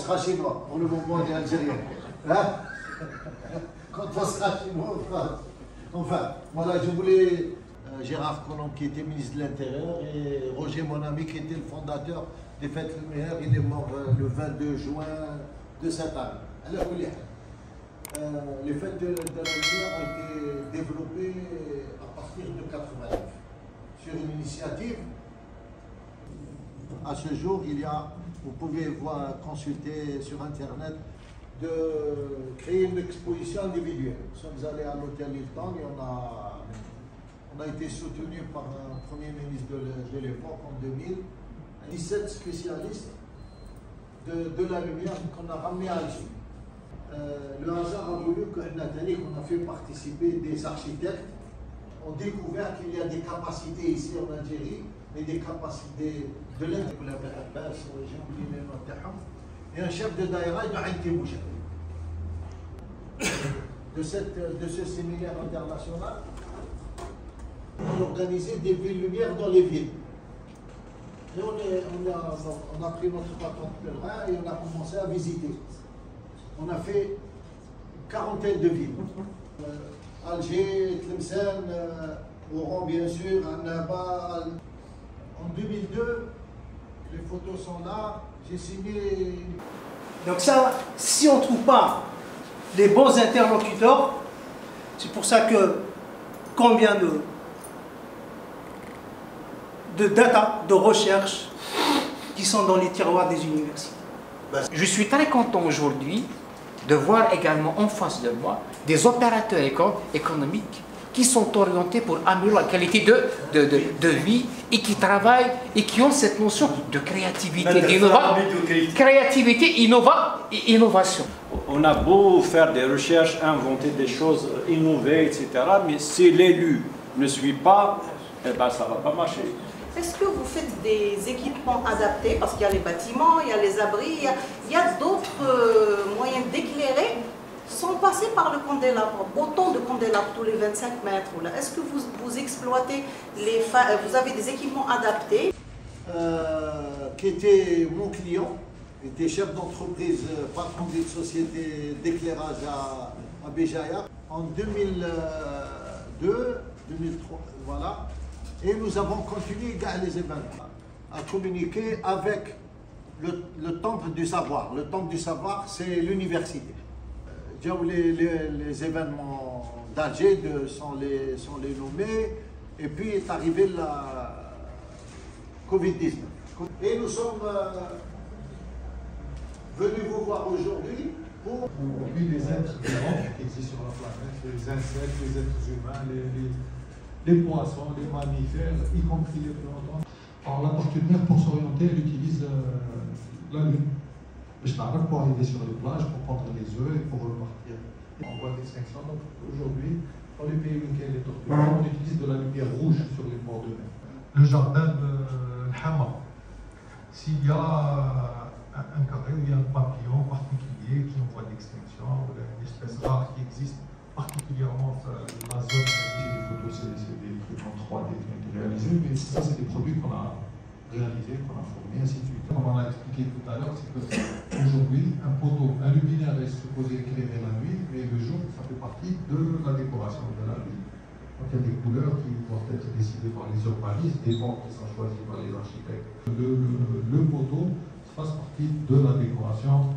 sera chinois, pour le moment on est algérien. Hein? Quand on sera chinois, on fera. Enfin, voilà, je voulais Gérard Collomb qui était ministre de l'Intérieur et Roger, mon ami, qui était le fondateur des Fêtes Lumières. Il est mort le 22 juin de cette année. Alors, les Fêtes de la Lumière ont été développées à partir de 89 sur une initiative. À ce jour, vous pouvez consulter sur Internet, de créer une exposition individuelle. Nous sommes allés à l'hôtel Hilton et on a été soutenu par un premier ministre de l'époque en 2000, 17 spécialistes de la lumière qu'on a ramenés à Alger. Le hasard a voulu qu'on a fait participer des architectes, ont découvert qu'il y a des capacités ici en Algérie, mais des capacités de l'Inde, et un chef de daïra de Aïn Boucher. De ce séminaire international, on organisait des villes lumières dans les villes. Et on a pris notre bâton de pèlerin et on a commencé à visiter. On a fait une quarantaine de villes. Alger, Tlemcen, Oran bien sûr, Annaba. En 2002, les photos sont là, j'ai signé. Donc ça, si on ne trouve pas les bons interlocuteurs, c'est pour ça que combien de data, de recherche qui sont dans les tiroirs des universités. Je suis très content aujourd'hui de voir également en face de moi des opérateurs économiques qui sont orientés pour améliorer la qualité de vie et qui travaillent et qui ont cette notion de créativité, innovation. On a beau faire des recherches, inventer des choses, innover, etc. Mais si l'élu ne suit pas, eh ben, ça ne va pas marcher. Est-ce que vous faites des équipements adaptés? Parce qu'il y a les bâtiments, il y a les abris, il y a d'autres moyens d'éclairer sans passer par le candélabre. Autant de candélabres tous les 25 mètres. Est-ce que vous exploitez vous avez des équipements adaptés? Qui était mon client, était chef d'entreprise, patron d'une société d'éclairage à Béjaïa en 2002, 2003, voilà. Et nous avons continué les événements, à communiquer avec le temple du savoir. Le temple du savoir, c'est l'université. Les événements d'Alger sont les nommés, et puis est arrivé la Covid-19. Et nous sommes venus vous voir aujourd'hui pour... Puis les êtres vivants qui existent sur la planète, les insectes, les êtres humains, les poissons, les mammifères, y compris les plantes. Alors la tortue de mer, pour s'orienter, elle utilise la lune. Pour arriver sur les plages, pour prendre les œufs et pour repartir. En voie d'extinction, donc aujourd'hui, dans les pays où il y a les tortues, on utilise de la lumière rouge sur les bords de mer. Le jardin de Hama, s'il y a un carré où il y a un papillon particulier qui est en voie d'extinction, ou une espèce rare qui existe, particulièrement la zone, les photos, c'est des trucs en 3D qui ont été réalisés, mais ça, c'est des produits qu'on a réalisés, qu'on a formés, ainsi de suite. Comme on l'a expliqué tout à l'heure, c'est qu'aujourd'hui, un poteau, un luminaire est supposé éclairer la nuit, mais le jour, ça fait partie de la décoration de la nuit. Donc il y a des couleurs qui doivent être décidées par les urbanistes, des bancs qui sont choisis par les architectes. Le poteau fasse partie de la décoration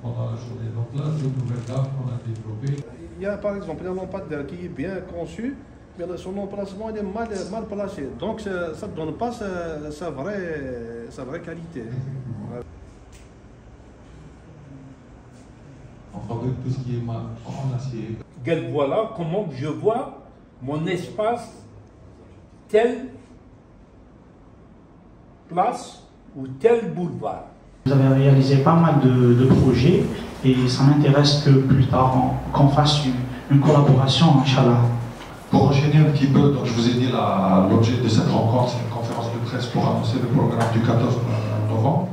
pendant la journée. Donc là, c'est une nouvelle gamme qu'on a développée. Il y a par exemple une lampadaire qui est bien conçue, mais son emplacement est mal placé. Donc ça ne donne pas sa vraie qualité. On fabrique tout ce qui est en acier. Voilà comment je vois mon espace, telle place ou tel boulevard. Vous avez réalisé pas mal de projets et ça m'intéresse que plus tard qu'on fasse une collaboration, Inch'Allah. Pour enchaîner un petit peu, donc je vous ai dit l'objet de cette rencontre, c'est une conférence de presse pour annoncer le programme du 14 novembre.